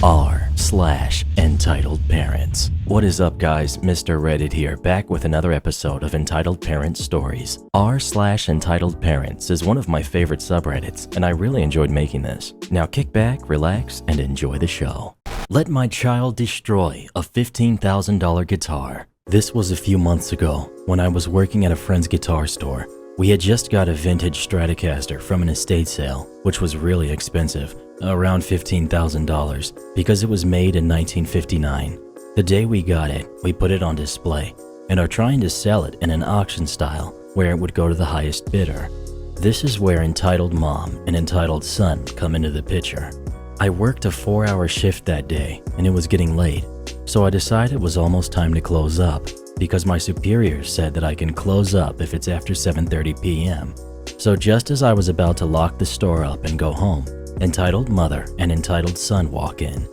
r/entitled parents. What is up, guys? Mr. Reddit here, back with another episode of Entitled Parent Stories. r/entitled parents is one of my favorite subreddits, and I really enjoyed making this. Now kick back, relax, and enjoy the show. Let my child destroy a $15,000 guitar. This was a few months ago when I was working at a friend's guitar store. We had just got a vintage Stratocaster from an estate sale, which was really expensive, around $15,000, because it was made in 1959. The day we got it, we put it on display and are trying to sell it in an auction style where it would go to the highest bidder. This is where entitled mom and entitled son come into the picture. I worked a 4-hour shift that day and it was getting late, so I decided it was almost time to close up because my superiors said that I can close up if it's after 7:30 p.m. So just as I was about to lock the store up and go home, entitled mother and entitled son walk in.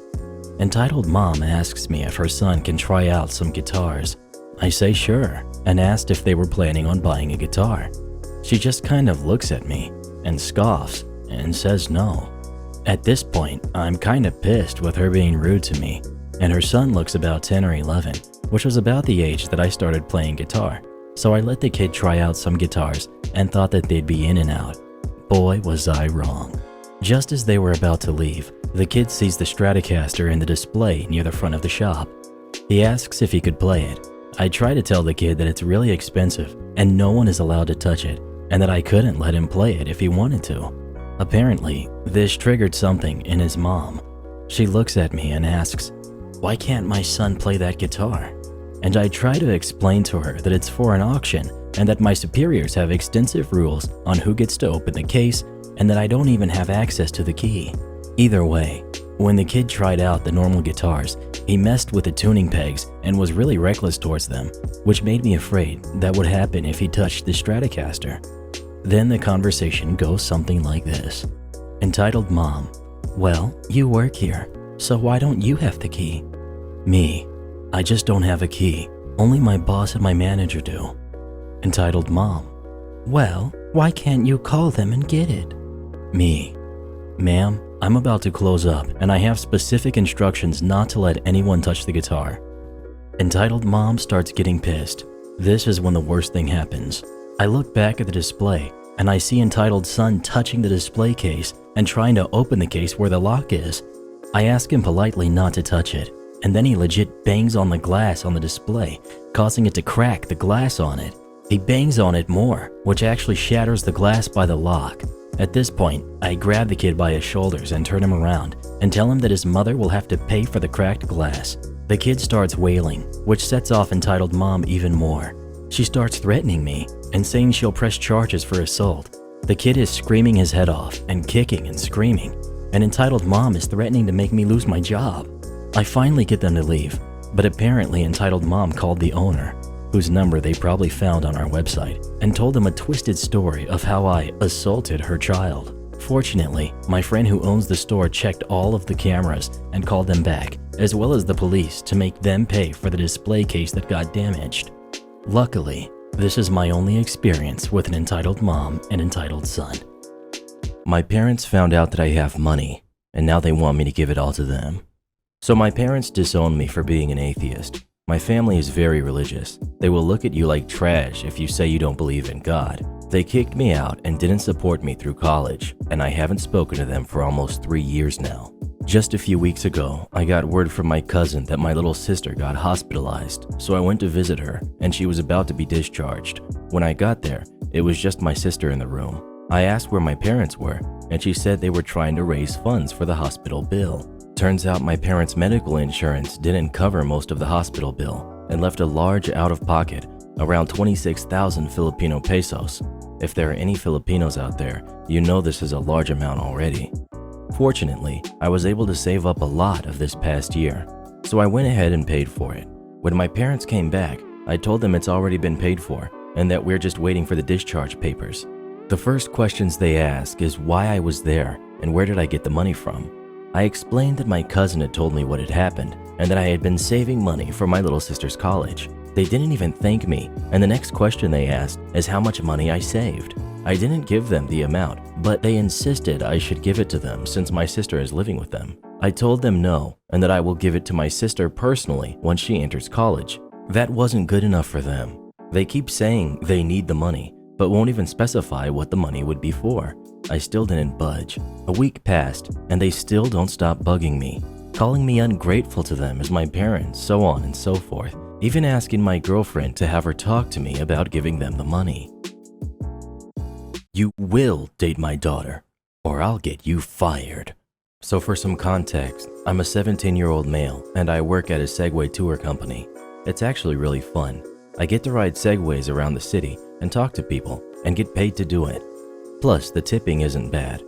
Entitled mom asks me if her son can try out some guitars. I say sure and asked if they were planning on buying a guitar. She just kind of looks at me and scoffs and says no. At this point, I'm kind of pissed with her being rude to me, and her son looks about 10 or 11, which was about the age that I started playing guitar. So I let the kid try out some guitars and thought that they'd be in and out. Boy, was I wrong. Just as they were about to leave, the kid sees the Stratocaster in the display near the front of the shop. He asks if he could play it. I try to tell the kid that it's really expensive and no one is allowed to touch it, and that I couldn't let him play it if he wanted to. Apparently, this triggered something in his mom. She looks at me and asks, "Why can't my son play that guitar?" And I try to explain to her that it's for an auction and that my superiors have extensive rules on who gets to open the case and that I don't even have access to the key. Either way, when the kid tried out the normal guitars, he messed with the tuning pegs and was really reckless towards them, which made me afraid that would happen if he touched the Stratocaster. Then the conversation goes something like this. Entitled mom, "Well, you work here, so why don't you have the key?" Me, "I just don't have a key. Only my boss and my manager do." Entitled mom, "Well, why can't you call them and get it?" Me, "Ma'am, I'm about to close up and I have specific instructions not to let anyone touch the guitar." Entitled mom starts getting pissed. This is when the worst thing happens. I look back at the display and I see entitled son touching the display case and trying to open the case where the lock is. I ask him politely not to touch it, and then he legit bangs on the glass on the display, causing it to crack the glass on it. He bangs on it more, which actually shatters the glass by the lock. At this point, I grab the kid by his shoulders and turn him around and tell him that his mother will have to pay for the cracked glass. The kid starts wailing, which sets off entitled mom even more. She starts threatening me and saying she'll press charges for assault. The kid is screaming his head off and kicking and screaming, and entitled mom is threatening to make me lose my job. I finally get them to leave, but apparently entitled mom called the owner, whose number they probably found on our website, and told them a twisted story of how I assaulted her child. Fortunately, my friend who owns the store checked all of the cameras and called them back, as well as the police, to make them pay for the display case that got damaged. Luckily, this is my only experience with an entitled mom and entitled son. My parents found out that I have money, and now they want me to give it all to them. So my parents disown me for being an atheist. My family is very religious. They will look at you like trash if you say you don't believe in God. They kicked me out and didn't support me through college, and I haven't spoken to them for almost 3 years now. Just a few weeks ago, I got word from my cousin that my little sister got hospitalized, so I went to visit her, and she was about to be discharged. When I got there, it was just my sister in the room. I asked where my parents were, and she said they were trying to raise funds for the hospital bill. Turns out my parents' medical insurance didn't cover most of the hospital bill and left a large out-of-pocket, around 26,000 Filipino pesos. If there are any Filipinos out there, you know this is a large amount already. Fortunately, I was able to save up a lot of this past year, so I went ahead and paid for it. When my parents came back, I told them it's already been paid for and that we're just waiting for the discharge papers. The first questions they ask is why I was there and where did I get the money from. I explained that my cousin had told me what had happened and that I had been saving money for my little sister's college. They didn't even thank me, and the next question they asked is how much money I saved. I didn't give them the amount, but they insisted I should give it to them since my sister is living with them. I told them no, and that I will give it to my sister personally once she enters college. That wasn't good enough for them. They keep saying they need the money, but won't even specify what the money would be for. I still didn't budge. A week passed, and they still don't stop bugging me, calling me ungrateful to them as my parents, so on and so forth, even asking my girlfriend to have her talk to me about giving them the money. You will date my daughter, or I'll get you fired. So for some context, I'm a 17-year-old male, and I work at a Segway tour company. It's actually really fun. I get to ride Segways around the city and talk to people and get paid to do it. Plus, the tipping isn't bad.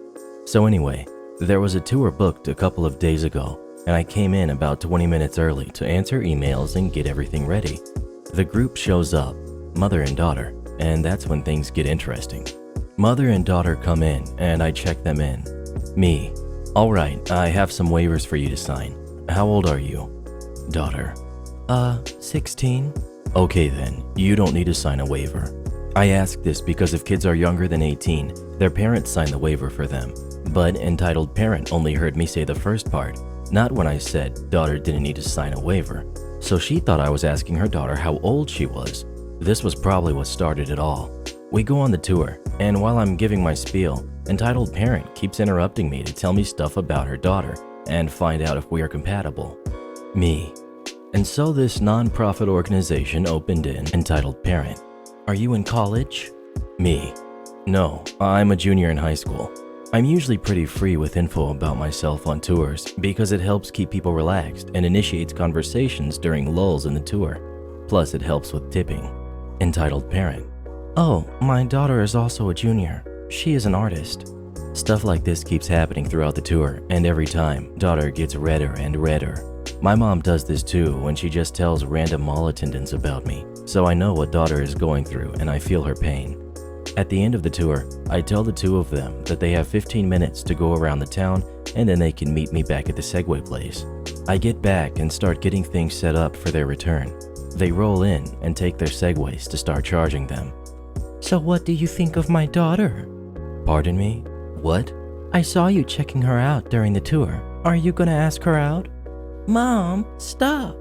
So anyway, there was a tour booked a couple of days ago, and I came in about 20 minutes early to answer emails and get everything ready. The group shows up, mother and daughter, and that's when things get interesting. Mother and daughter come in, and I check them in. Me. All right, I have some waivers for you to sign. How old are you? Daughter. 16. Okay then, you don't need to sign a waiver. I ask this because if kids are younger than 18, their parents sign the waiver for them. But entitled parent only heard me say the first part, not when I said daughter didn't need to sign a waiver. So she thought I was asking her daughter how old she was. This was probably what started it all. We go on the tour, and while I'm giving my spiel, entitled parent keeps interrupting me to tell me stuff about her daughter and find out if we are compatible. Me. And so this non-profit organization opened in entitled parent. Are you in college? Me. No, I'm a junior in high school. I'm usually pretty free with info about myself on tours because it helps keep people relaxed and initiates conversations during lulls in the tour. Plus, it helps with tipping. Entitled parent. Oh, my daughter is also a junior. She is an artist. Stuff like this keeps happening throughout the tour, and every time, daughter gets redder and redder. My mom does this too when she just tells random mall attendants about me, so I know what daughter is going through and I feel her pain. At the end of the tour, I tell the two of them that they have 15 minutes to go around the town and then they can meet me back at the Segway place. I get back and start getting things set up for their return. They roll in and take their Segways to start charging them. So what do you think of my daughter? Pardon me? What? I saw you checking her out during the tour. Are you gonna ask her out? Mom, stop.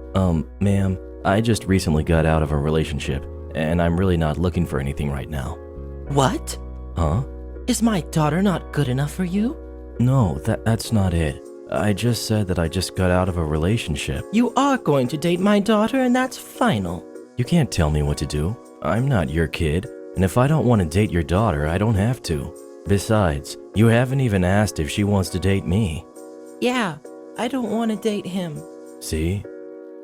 Ma'am, I just recently got out of a relationship and I'm really not looking for anything right now. What? Huh? Is my daughter not good enough for you? No, that's not it. I just said that I just got out of a relationship. You are going to date my daughter and that's final. You can't tell me what to do. I'm not your kid, and if I don't want to date your daughter, I don't have to. Besides, you haven't even asked if she wants to date me. Yeah, I don't want to date him. See?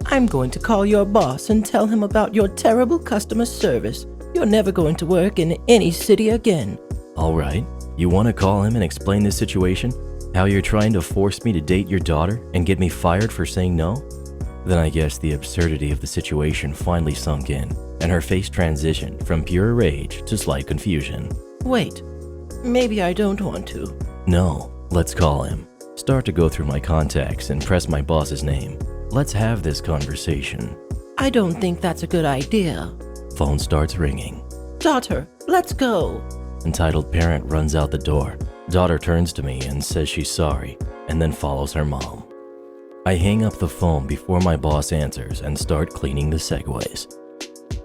I'm going to call your boss and tell him about your terrible customer service. You're never going to work in any city again. All right. You want to call him and explain this situation? How you're trying to force me to date your daughter and get me fired for saying no? Then I guess the absurdity of the situation finally sunk in, and her face transitioned from pure rage to slight confusion. Wait, maybe I don't want to. No, let's call him. Start to go through my contacts and press my boss's name. Let's have this conversation. I don't think that's a good idea. Phone starts ringing. Daughter, let's go. Entitled parent runs out the door. Daughter turns to me and says she's sorry, and then follows her mom. I hang up the phone before my boss answers and start cleaning the Segways.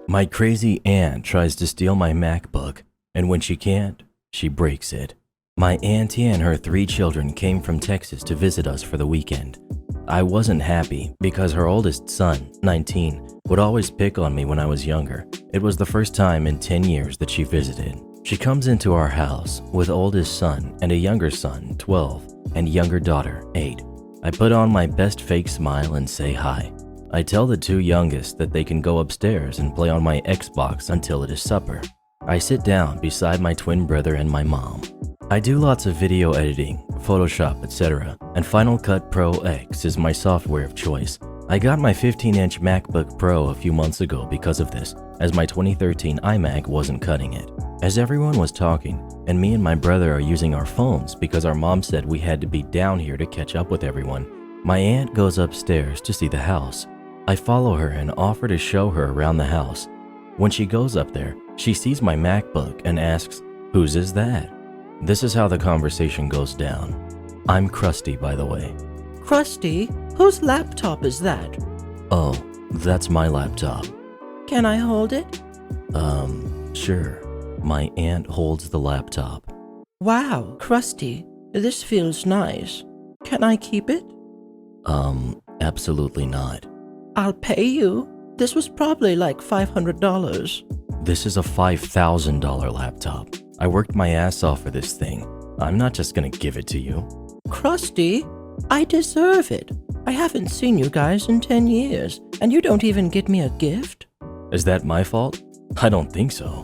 My crazy aunt tries to steal my MacBook, and when she can't, she breaks it. My auntie and her 3 children came from Texas to visit us for the weekend. I wasn't happy because her oldest son, 19, would always pick on me when I was younger. It was the first time in 10 years that she visited. She comes into our house with oldest son and a younger son, 12, and younger daughter, 8. I put on my best fake smile and say hi. I tell the 2 youngest that they can go upstairs and play on my Xbox until it is supper. I sit down beside my twin brother and my mom. I do lots of video editing, Photoshop, etc., and Final Cut Pro X is my software of choice. I got my 15-inch MacBook Pro a few months ago because of this, as my 2013 iMac wasn't cutting it. As everyone was talking, and me and my brother are using our phones because our mom said we had to be down here to catch up with everyone, my aunt goes upstairs to see the house. I follow her and offer to show her around the house. When she goes up there, she sees my MacBook and asks, "Whose is that?" This is how the conversation goes down. I'm crusty, by the way. Krusty, whose laptop is that? Oh, that's my laptop. Can I hold it? Sure. My aunt holds the laptop. Wow, Krusty, this feels nice. Can I keep it? Absolutely not. I'll pay you. This was probably like $500. This is a $5,000 laptop. I worked my ass off for this thing. I'm not just gonna give it to you. Krusty, I deserve it. I haven't seen you guys in 10 years, and you don't even get me a gift? Is that my fault? I don't think so.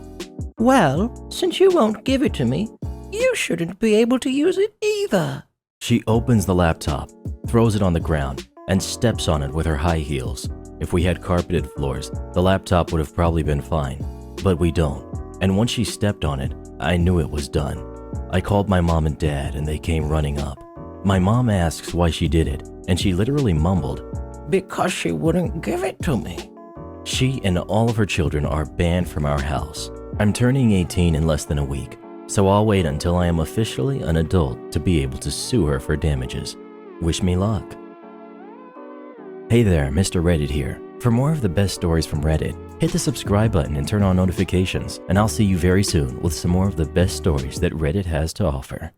Well, since you won't give it to me, you shouldn't be able to use it either. She opens the laptop, throws it on the ground, and steps on it with her high heels. If we had carpeted floors, the laptop would have probably been fine, but we don't. And once she stepped on it, I knew it was done. I called my mom and dad, and they came running up. My mom asks why she did it, and she literally mumbled, Because she wouldn't give it to me. She and all of her children are banned from our house. I'm turning 18 in less than a week, so I'll wait until I am officially an adult to be able to sue her for damages. Wish me luck. Hey there, Mr. Reddit here. For more of the best stories from Reddit, hit the subscribe button and turn on notifications, and I'll see you very soon with some more of the best stories that Reddit has to offer.